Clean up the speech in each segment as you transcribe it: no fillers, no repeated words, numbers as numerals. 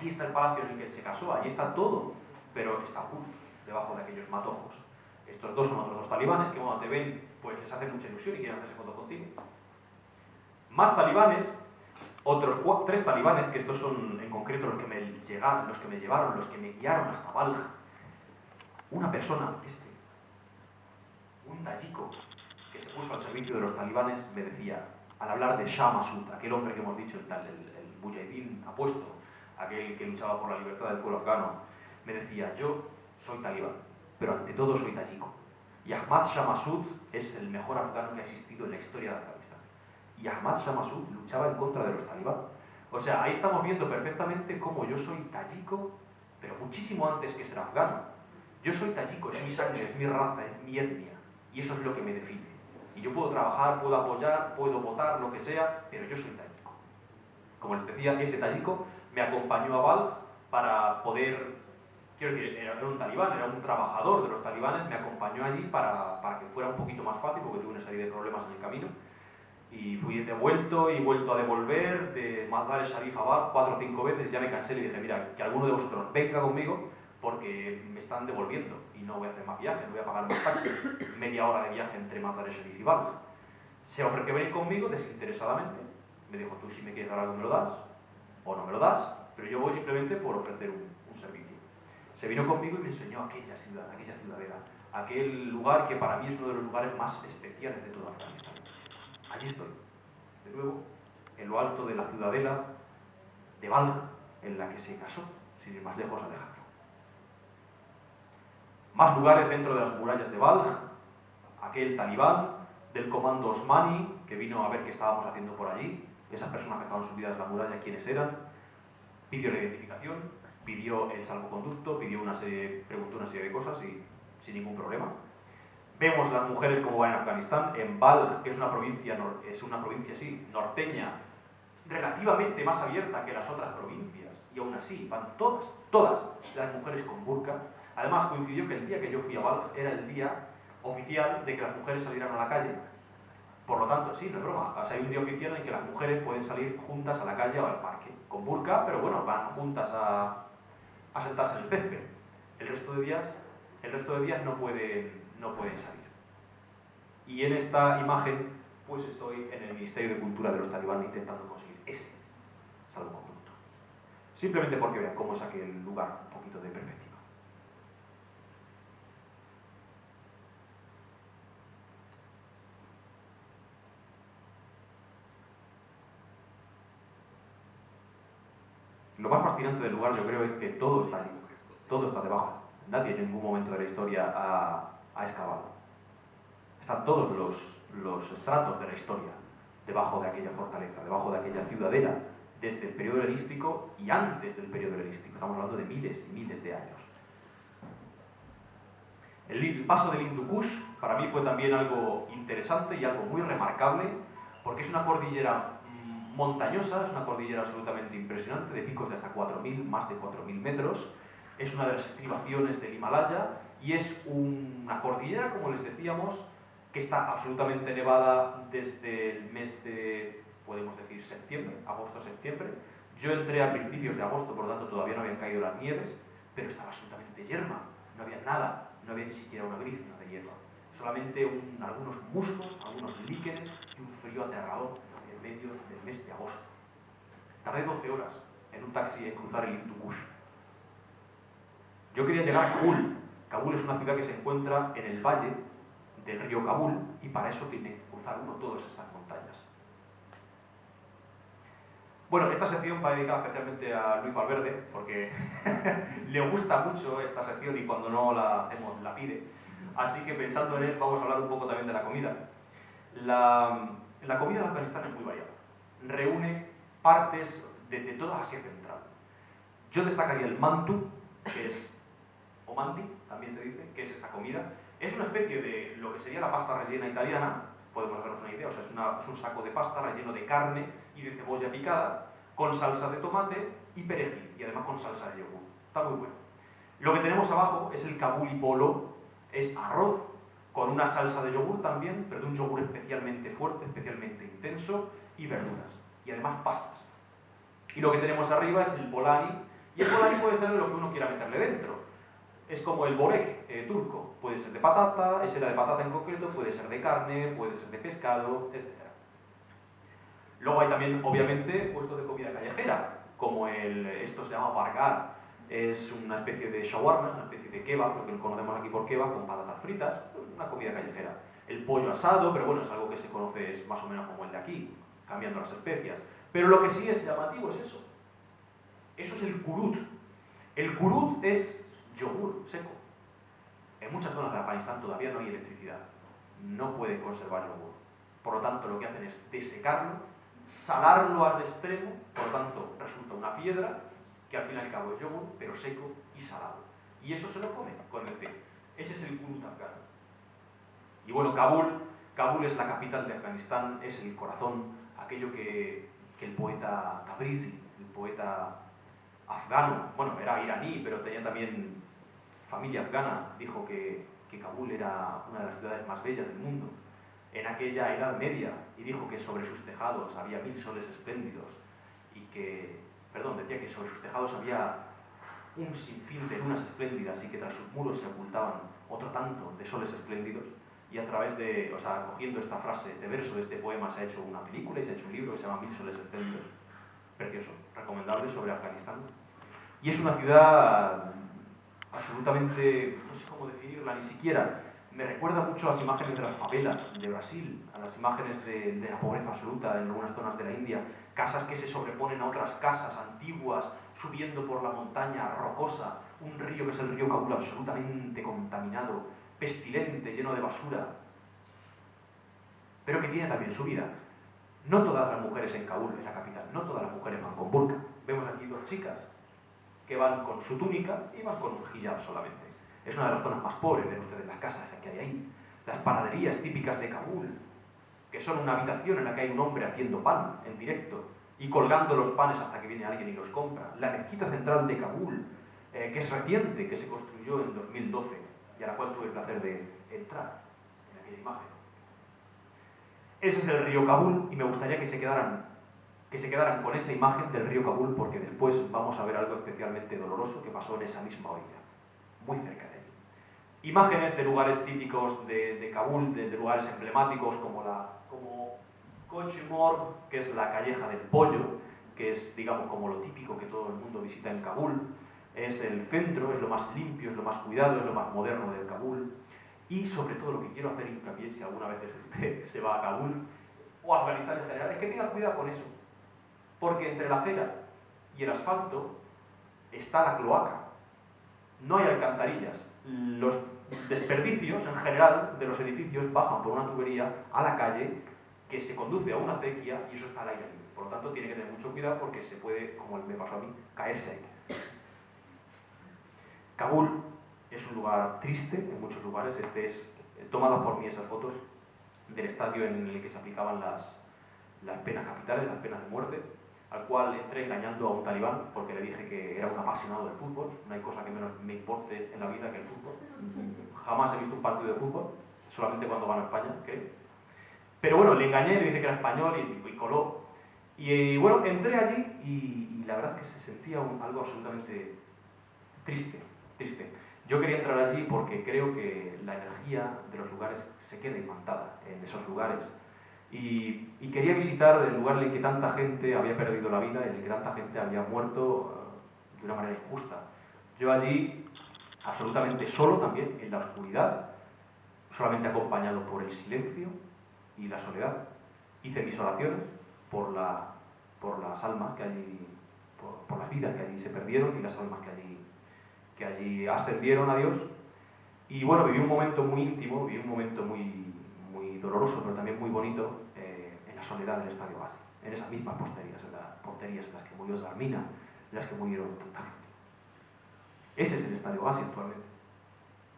allí está el palacio en el que se casó, allí está todo, pero está oculto, debajo de aquellos matojos. Estos dos son otros dos talibanes que cuando te ven, pues les hace mucha ilusión y quieren hacerse foto contigo. Más talibanes, otros 3 talibanes, que estos son en concreto los que me llevaron, los que me guiaron hasta Balj. Una persona, un tayiko, que se puso al servicio de los talibanes, me decía, al hablar de Shah Massoud, aquel hombre que hemos dicho, el mujahidín apuesto, aquel que luchaba por la libertad del pueblo afgano, me decía, yo soy talibán, pero ante todo soy tayiko. Y Ahmad Shah Massoud es el mejor afgano que ha existido en la historia de Afganistán. Y Ahmad Shah Massoud luchaba en contra de los talibán. O sea, ahí estamos viendo perfectamente cómo yo soy tayiko, pero muchísimo antes que ser afgano. Yo soy tayiko, es mi sangre, es mi raza, es mi etnia. Y eso es lo que me define. Y yo puedo trabajar, puedo apoyar, puedo votar, lo que sea, pero yo soy tayiko. Como les decía, ese tayiko me acompañó a Balj para poder, quiero decir, era un talibán, era un trabajador de los talibanes, me acompañó allí para que fuera un poquito más fácil, porque tuve una serie de problemas en el camino. Y fui devuelto y vuelto a devolver de Mazar-e-Sharif a Balj 4 o 5 veces. Ya me cansé y dije, mira, que alguno de vosotros venga conmigo porque me están devolviendo y no voy a hacer más viajes, no voy a pagar más taxi, media hora de viaje entre Mazar-e-Sharif y Balj. Se ofreció venir conmigo desinteresadamente. Me dijo, tú si me quieres dar algo me lo das o no me lo das, pero yo voy simplemente por ofrecer un servicio. Se vino conmigo y me enseñó aquella ciudadela, aquel lugar que para mí es uno de los lugares más especiales de toda Afganistán. Allí estoy, de nuevo, en lo alto de la ciudadela de Balj, en la que se casó, sin ir más lejos, Alejandro. Más lugares dentro de las murallas de Balj, aquel talibán del comando Osmani, que vino a ver qué estábamos haciendo por allí, esas personas que estaban subidas en la muralla, quiénes eran, pidió la identificación, pidió el salvoconducto, preguntó una serie de cosas y sin ningún problema. Vemos las mujeres como van en Afganistán, en Balj, que es una provincia norteña, relativamente más abierta que las otras provincias, y aún así van todas las mujeres con burka. Además coincidió que el día que yo fui a Balj era el día oficial de que las mujeres salieran a la calle. Por lo tanto, sí, no es broma, o sea, hay un día oficial en que las mujeres pueden salir juntas a la calle o al parque, con burka, pero bueno, van juntas a sentarse en el césped. El resto de días no pueden salir. Y en esta imagen, pues estoy en el Ministerio de Cultura de los talibanes intentando conseguir ese salvoconducto. Simplemente porque vean cómo es aquel lugar, un poquito de perspectiva. Lo más fascinante del lugar, yo creo, es que todo está allí, todo está debajo. Nadie en ningún momento de la historia ha excavado. Están todos los estratos de la historia debajo de aquella fortaleza, debajo de aquella ciudadela, desde el periodo helenístico y antes del periodo helenístico. Estamos hablando de miles y miles de años. El paso del Hindu Kush para mí fue también algo interesante y algo muy remarcable, porque es una cordillera montañosa, es una cordillera absolutamente impresionante, de picos de hasta 4.000, más de 4.000 metros. Es una de las estribaciones del Himalaya y es una cordillera, como les decíamos, que está absolutamente nevada desde el mes de, podemos decir, septiembre, agosto-septiembre. Yo entré a principios de agosto, por lo tanto todavía no habían caído las nieves, pero estaba absolutamente yerma, no había nada, no había ni siquiera una brizna de hierba. Solamente algunos musgos, algunos líquenes y un frío aterrador en medio del mes de agosto. Tardé 12 horas en un taxi en cruzar el Hindu Kush. Yo quería llegar a Kabul. Kabul es una ciudad que se encuentra en el valle del río Kabul y para eso tiene que cruzar uno todas estas montañas. Bueno, esta sección va dedicada especialmente a Luis Valverde porque le gusta mucho esta sección y cuando no la hacemos la pide. Así que pensando en él vamos a hablar un poco también de la comida. La comida de Afganistán es muy variada. Reúne partes de toda Asia Central. Yo destacaría el mantu, que es, o mandi, también se dice, que es esta comida. Es una especie de lo que sería la pasta rellena italiana, podemos hacernos una idea, o sea, es un saco de pasta relleno de carne y de cebolla picada, con salsa de tomate y perejil, y además con salsa de yogur. Está muy bueno. Lo que tenemos abajo es el kabuli polo, es arroz con una salsa de yogur también, pero de un yogur especialmente fuerte, especialmente intenso, y verduras, y además pasas. Y lo que tenemos arriba es el bolani, y Y el bolani puede ser de lo que uno quiera meterle dentro. Es como el borek turco, puede ser de patata, ese era de patata en concreto, puede ser de carne, puede ser de pescado, etc. Luego hay también, obviamente, puestos de comida callejera, como esto se llama bargar, es una especie de shawarma, una especie de kebab, lo que conocemos aquí por kebab, con patatas fritas, una comida callejera. El pollo asado, pero bueno, es algo que se conoce es más o menos como el de aquí, cambiando las especias. Pero lo que sí es llamativo es eso. Eso es el kurut. El kurut es yogur seco. En muchas zonas de Afganistán todavía no hay electricidad. No pueden conservar yogur. Por lo tanto, lo que hacen es desecarlo, salarlo al extremo, por lo tanto, resulta una piedra, que al fin y al cabo es yogur, pero seco y salado. Y eso se lo comen con el té. Ese es el kurut afgano. Y bueno, Kabul es la capital de Afganistán, es el corazón, aquello que el poeta Tabrizi, el poeta afgano, bueno, era iraní, pero tenía también familia afgana, dijo que Kabul era una de las ciudades más bellas del mundo en aquella Edad Media, y dijo que sobre sus tejados había 1000 soles espléndidos, y que, decía que sobre sus tejados había un sinfín de lunas espléndidas y que tras sus muros se ocultaban otro tanto de soles espléndidos, y a través de, cogiendo esta frase, este verso de este poema, se ha hecho una película y se ha hecho un libro que se llama 1000 soles espléndidos, precioso, recomendable, sobre Afganistán. Y es una ciudad absolutamente, no sé cómo definirla, ni siquiera. Me recuerda mucho a las imágenes de las favelas de Brasil, a las imágenes de la pobreza absoluta en algunas zonas de la India, casas que se sobreponen a otras casas antiguas, subiendo por la montaña rocosa, un río que es el río Kabul absolutamente contaminado, pestilente, lleno de basura, pero que tiene también su vida. No todas las mujeres en Kabul, en la capital, no todas las mujeres van con burka. Vemos aquí 2 chicas que van con su túnica y van con un hijab solamente. Es una de las zonas más pobres, ven ustedes las casas que hay ahí. Las panaderías típicas de Kabul, que son una habitación en la que hay un hombre haciendo pan en directo y colgando los panes hasta que viene alguien y los compra. La mezquita central de Kabul, que es reciente, que se construyó en 2012 y a la cual tuve el placer de entrar en aquella imagen. Ese es el río Kabul y me gustaría que se quedaran con esa imagen del río Kabul, porque después vamos a ver algo especialmente doloroso que pasó en esa misma orilla, muy cerca de allí. Imágenes de lugares típicos de Kabul, de lugares emblemáticos como Kochimor, que es la calleja del pollo, que es, digamos, como lo típico que todo el mundo visita en Kabul. Es el centro, es lo más limpio, es lo más cuidado, es lo más moderno del Kabul. Y sobre todo lo que quiero hacer hincapié, si alguna vez usted se va a Kabul, o a Afganistán en general, es que tenga cuidado con eso. Porque entre la acera y el asfalto está la cloaca. No hay alcantarillas. Los desperdicios, en general, de los edificios bajan por una tubería a la calle que se conduce a una acequia y eso está al aire libre. Por lo tanto, tiene que tener mucho cuidado porque se puede, como me pasó a mí, caerse ahí. Kabul es un lugar triste en muchos lugares. Este es, tomado por mí esas fotos del estadio en el que se aplicaban las penas capitales, las penas de muerte, al cual entré engañando a un talibán porque le dije que era un apasionado del fútbol. No hay cosa que menos me importe en la vida que el fútbol. Jamás he visto un partido de fútbol, solamente cuando van a España, creo. Pero bueno, le engañé, le dije que era español y coló. Y bueno, entré allí y la verdad es que se sentía algo absolutamente triste. Yo quería entrar allí porque creo que la energía de los lugares se queda imantada en esos lugares. Y quería visitar el lugar en el que tanta gente había perdido la vida, en el que tanta gente había muerto de una manera injusta. Yo allí, absolutamente solo también, en la oscuridad, solamente acompañado por el silencio y la soledad, hice mis oraciones por las almas que allí, por las vidas que allí se perdieron y las almas que allí ascendieron a Dios. Y bueno, viví un momento muy íntimo, viví un momento muy doloroso, pero también muy bonito, en la soledad del Estadio Ghazi, en esas mismas porterías en las que murió Zarmina, en las que murieron tanta gente. Ese es el Estadio Ghazi actualmente,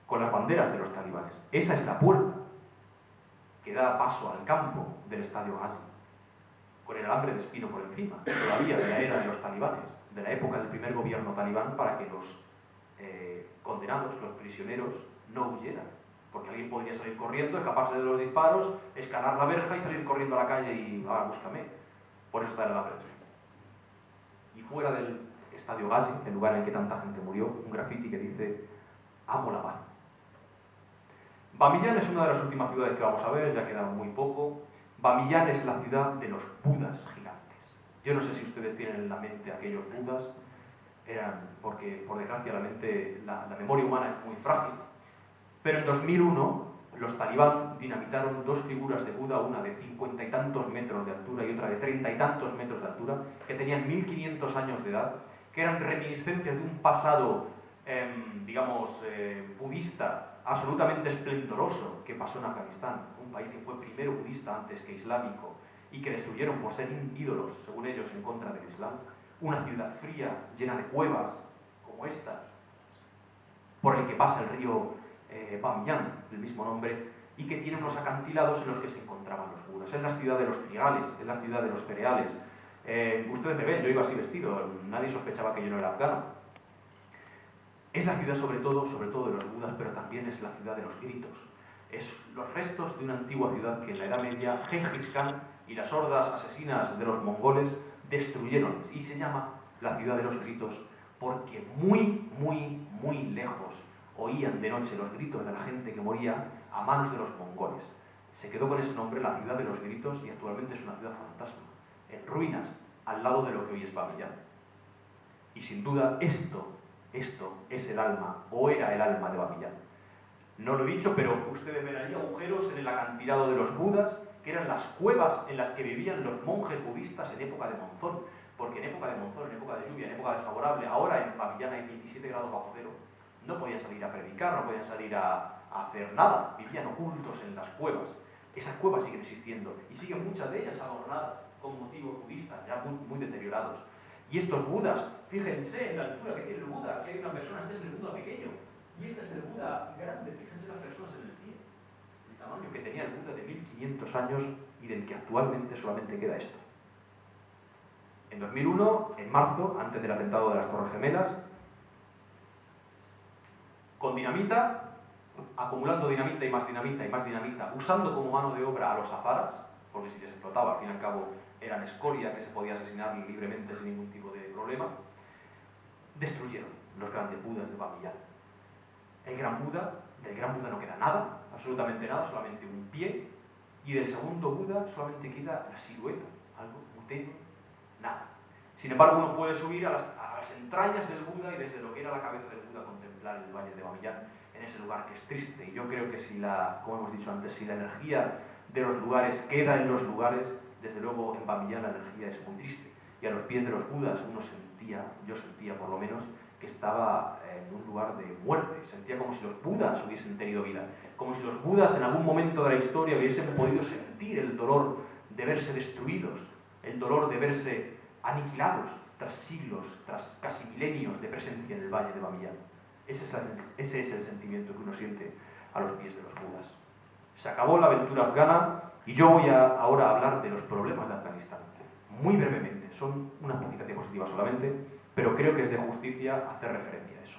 con las banderas de los talibanes. Esa es la puerta que da paso al campo del Estadio Ghazi, con el alambre de espino por encima, todavía de la era de los talibanes, de la época del primer gobierno talibán, para que los condenados, los prisioneros, no huyeran, porque alguien podría salir corriendo, escaparse de los disparos, escalar la verja y salir corriendo a la calle y búscame. Por eso está el alambre. Y fuera del Estadio Palacio Gazi, el lugar en el que tanta gente murió, un graffiti que dice «Amo la paz». Bamiyan es una de las últimas ciudades que vamos a ver, ya queda muy poco. Bamiyan es la ciudad de los budas gigantes. Yo no sé si ustedes tienen en la mente aquellos budas, porque por desgracia la memoria humana es muy frágil, pero en 2001 los talibán dinamitaron dos figuras de Buda, una de 50 y tantos metros de altura y otra de 30 y tantos metros de altura, que tenían 1500 años de edad, que eran reminiscencias de un pasado, budista, absolutamente esplendoroso que pasó en Afganistán, un país que fue primero budista antes que islámico y que destruyeron por ser ídolos, según ellos, en contra del Islam. Una ciudad fría, llena de cuevas, como esta, por el que pasa el río Bamiyan, del mismo nombre, y que tiene unos acantilados en los que se encontraban los budas. Es la ciudad de los trigales, es la ciudad de los cereales. Ustedes me ven, yo iba así vestido, nadie sospechaba que yo no era afgano. Es la ciudad sobre todo de los budas, pero también es la ciudad de los gritos. Es los restos de una antigua ciudad que en la Edad Media Gengis Khan y las hordas asesinas de los mongoles destruyeron, y se llama la ciudad de los gritos porque muy, muy, muy lejos oían de noche los gritos de la gente que moría a manos de los mongoles. Se quedó con ese nombre, la ciudad de los gritos, y actualmente es una ciudad fantasma, en ruinas, al lado de lo que hoy es Bamiyan. Y sin duda esto es el alma, o era el alma de Bamiyan. No lo he dicho, pero ustedes ven ahí agujeros en el acantilado de los budas, que eran las cuevas en las que vivían los monjes budistas en época de monzón, porque en época de monzón, en época de lluvia, en época desfavorable, ahora en Bamiyan hay 27 grados bajo cero, no podían salir a predicar, no podían salir a hacer nada, vivían ocultos en las cuevas. Esas cuevas siguen existiendo y siguen muchas de ellas adornadas con motivos budistas ya muy, muy deteriorados. Y estos budas, fíjense en la altura que tiene el Buda, aquí hay una persona, este es el Buda pequeño, y este es el Buda grande, fíjense las personas en el pie, el tamaño que tenía el Buda de 1500 años y del que actualmente solamente queda esto. En 2001, en marzo, antes del atentado de las Torres Gemelas, con dinamita, acumulando dinamita y más dinamita y más dinamita, usando como mano de obra a los azaras, porque si les explotaba, al fin y al cabo, eran escoria que se podía asesinar libremente sin ningún tipo de problema, destruyeron los grandes budas de Bamiyan. Del gran Buda no queda nada, absolutamente nada, solamente un pie, y del segundo Buda solamente queda la silueta, algo muy tenue, nada. Sin embargo, uno puede subir a las entrañas del Buda y desde lo que era la cabeza del Buda contemplar el valle de Bamiyan, en ese lugar que es triste. Y yo creo que como hemos dicho antes, si la energía de los lugares queda en los lugares, desde luego en Bamiyan la energía es muy triste. Y a los pies de los Budas yo sentía por lo menos, que estaba en un lugar de muerte. Sentía como si los Budas hubiesen tenido vida, como si los Budas en algún momento de la historia hubiesen podido sentir el dolor de verse destruidos, el dolor de verse aniquilados tras siglos, tras casi milenios de presencia en el valle de Bamiyan. Ese es el sentimiento que uno siente a los pies de los Budas. Se acabó la aventura afgana y yo voy ahora a hablar de los problemas de Afganistán. Muy brevemente, son unas poquitas diapositivas solamente, pero creo que es de justicia hacer referencia a eso.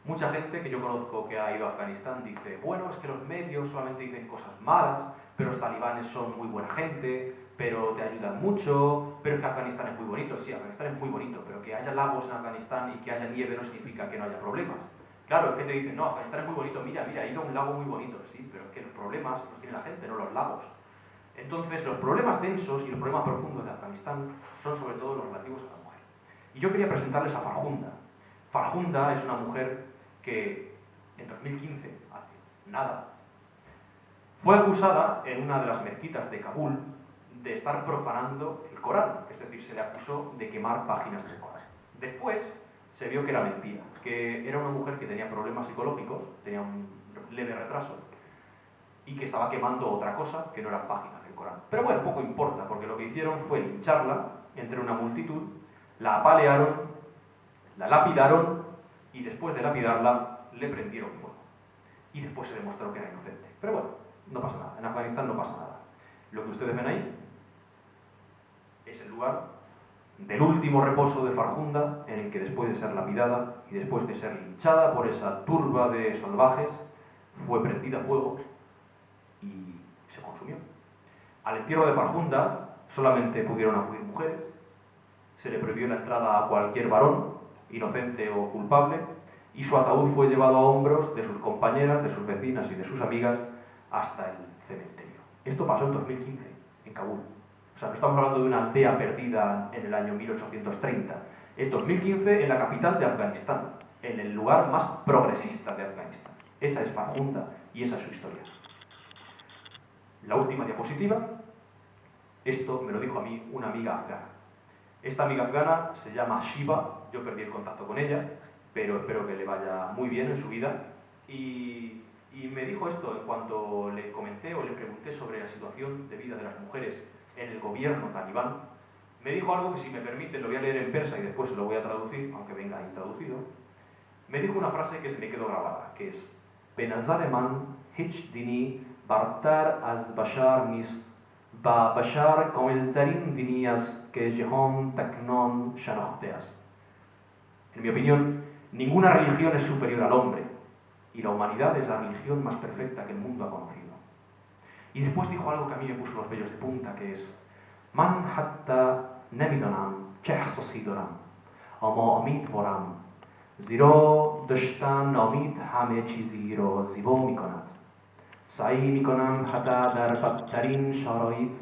Mucha gente que yo conozco que ha ido a Afganistán dice, bueno, es que los medios solamente dicen cosas malas, pero los talibanes son muy buena gente, pero te ayudan mucho, pero es que Afganistán es muy bonito. Sí, Afganistán es muy bonito, pero que haya lagos en Afganistán y que haya nieve no significa que no haya problemas. Claro, es que te dicen, no, Afganistán es muy bonito, mira, he ido a un lago muy bonito. Sí, pero es que los problemas los tiene la gente, no los lagos. Entonces, los problemas densos y los problemas profundos de Afganistán son sobre todo los relativos a la mujer. Y yo quería presentarles a Farhunda. Farhunda es una mujer que en 2015, hace nada, fue acusada en una de las mezquitas de Kabul de estar profanando el Corán, es decir, se le acusó de quemar páginas del Corán. Después se vio que era mentira, que era una mujer que tenía problemas psicológicos, tenía un leve retraso, y que estaba quemando otra cosa que no eran páginas del Corán. Pero bueno, poco importa, porque lo que hicieron fue lincharla entre una multitud, la apalearon, la lapidaron, y después de lapidarla, le prendieron fuego. Y después se demostró que era inocente. Pero bueno, no pasa nada, en Afganistán no pasa nada. Lo que ustedes ven ahí es el lugar del último reposo de Farhunda, en el que después de ser lapidada y después de ser linchada por esa turba de salvajes, fue prendida a fuego y se consumió. Al entierro de Farhunda solamente pudieron acudir mujeres, se le prohibió la entrada a cualquier varón, inocente o culpable, y su ataúd fue llevado a hombros de sus compañeras, de sus vecinas y de sus amigas hasta el cementerio. Esto pasó en 2015, en Kabul. O sea, no estamos hablando de una aldea perdida en el año 1830. Es 2015 en la capital de Afganistán, en el lugar más progresista de Afganistán. Esa es Farkhunda y esa es su historia. La última diapositiva. Esto me lo dijo a mí una amiga afgana. Esta amiga afgana se llama Shiva, yo perdí el contacto con ella, pero espero que le vaya muy bien en su vida. Y me dijo esto en cuanto le comenté o le pregunté sobre la situación de vida de las mujeres en el gobierno talibán. Me dijo algo que, si me permiten, lo voy a leer en persa y después lo voy a traducir, aunque venga ahí traducido. Me dijo una frase que se me quedó grabada, que es: "Benazar man hich dini bartar az bashar nist ba bashar kamiltarin dini ast que jehon taknon shanakhte ast". En mi opinión, ninguna religión es superior al hombre, y la humanidad es la religión más perfecta que el mundo ha conocido. Y después dijo algo que a mí me puso los vellos de punta, que es: "Man hatta nemidanam che ihsasi doram, ama uمیدوارم زیرا داشتن امید همه چیزی را زیبا می‌کند. سعی می‌کنم حتی در بدترین شرایط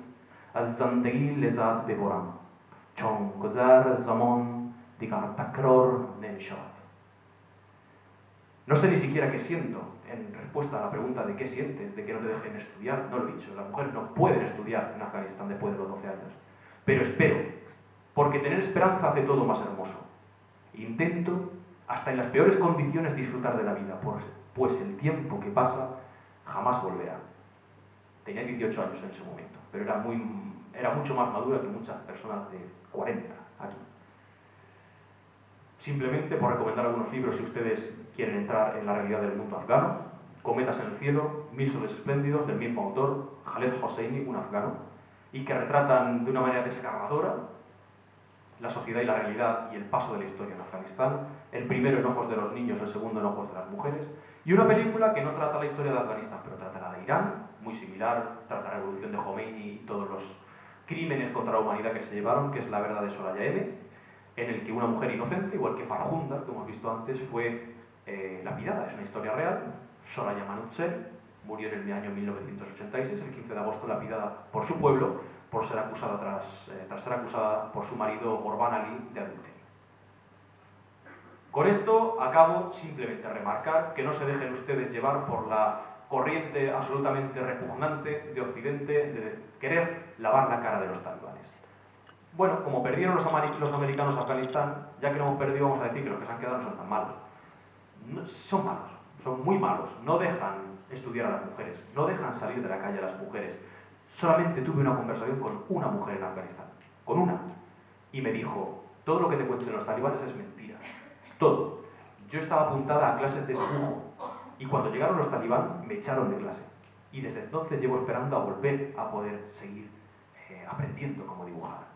از زندگی لذت ببرم، چون گذر زمان دیگر تکرار نمی‌شود". No sé ni siquiera qué siento en respuesta a la pregunta de qué sientes, de que no te dejen estudiar. No lo he dicho, las mujeres no pueden estudiar en Afganistán después de los 12 años. Pero espero, porque tener esperanza hace todo más hermoso. Intento, hasta en las peores condiciones, disfrutar de la vida, pues el tiempo que pasa jamás volverá. Tenía 18 años en ese momento, pero era mucho más madura que muchas personas de 40 aquí. Simplemente por recomendar algunos libros, si ustedes quieren entrar en la realidad del mundo afgano: Cometas en el cielo, Mil soles espléndidos, del mismo autor, Khaled Hosseini, un afgano, y que retratan de una manera desgarradora la sociedad y la realidad y el paso de la historia en Afganistán. El primero en ojos de los niños, el segundo en ojos de las mujeres. Y una película que no trata la historia de Afganistán, pero trata la de Irán, muy similar, trata la revolución de Khomeini y todos los crímenes contra la humanidad que se llevaron, que es La verdad de Soraya M., en el que una mujer inocente, igual que Farkhunda, que hemos visto antes, fue lapidada. Es una historia real. Soraya Manutzer murió en el año 1986, el 15 de agosto, lapidada por su pueblo, por ser acusada tras ser acusada por su marido Orban Ali de adulterio. Con esto acabo simplemente a remarcar que no se dejen ustedes llevar por la corriente absolutamente repugnante de Occidente de querer lavar la cara de los talibanes. Bueno, como perdieron los americanos Afganistán, ya que lo hemos perdido, vamos a decir que los que se han quedado no son tan malos. No, son malos, son muy malos. No dejan estudiar a las mujeres, no dejan salir de la calle a las mujeres. Solamente tuve una conversación con una mujer en Afganistán, con una, y me dijo: todo lo que te cuenten los talibanes es mentira, todo. Yo estaba apuntada a clases de dibujo, y cuando llegaron los talibán me echaron de clase, y desde entonces llevo esperando a volver a poder seguir aprendiendo cómo dibujar.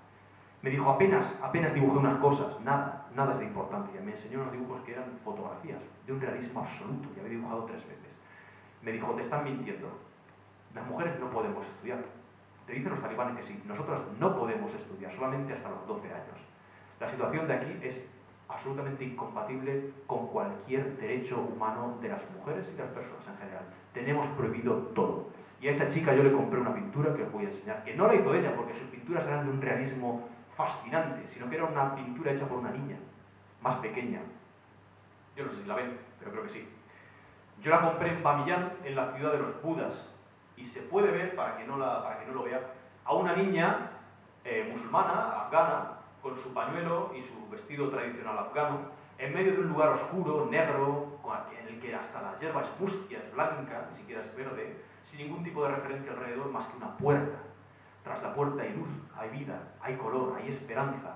Me dijo: apenas dibujé unas cosas, nada es de importancia. Me enseñó unos dibujos que eran fotografías, de un realismo absoluto, y había dibujado 3 veces. Me dijo: te están mintiendo. Las mujeres no podemos estudiar. Te dicen los talibanes que sí, nosotras no podemos estudiar, solamente hasta los 12 años. La situación de aquí es absolutamente incompatible con cualquier derecho humano de las mujeres y de las personas en general. Tenemos prohibido todo. Y a esa chica yo le compré una pintura que os voy a enseñar, que no la hizo ella, porque sus pinturas eran de un realismo fascinante, sino que era una pintura hecha por una niña, más pequeña. Yo no sé si la ven, pero creo que sí. Yo la compré en Bamiyan, en la ciudad de los Budas, y se puede ver, para que no lo vea, a una niña musulmana, afgana, con su pañuelo y su vestido tradicional afgano, en medio de un lugar oscuro, negro, en el que hasta la hierba es mustia, es blanca, ni siquiera es verde, sin ningún tipo de referencia alrededor más que una puerta. Tras la puerta hay luz, hay vida, hay color, hay esperanza,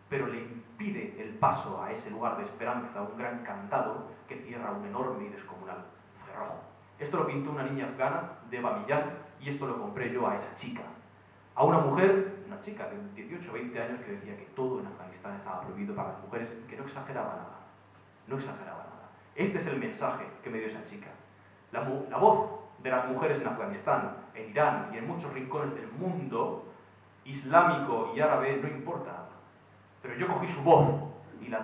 pero le impide el paso a ese lugar de esperanza un gran candado que cierra un enorme y descomunal cerrojo. Esto lo pintó una niña afgana de Bamiyan y esto lo compré yo a esa chica. A una mujer, una chica de 18 o 20 años, que decía que todo en Afganistán estaba prohibido para las mujeres y que no exageraba nada. No exageraba nada. Este es el mensaje que me dio esa chica. La voz de las mujeres en Afganistán, en Irán y en muchos rincones del mundo islámico y árabe no importa nada. Pero yo cogí su voz y la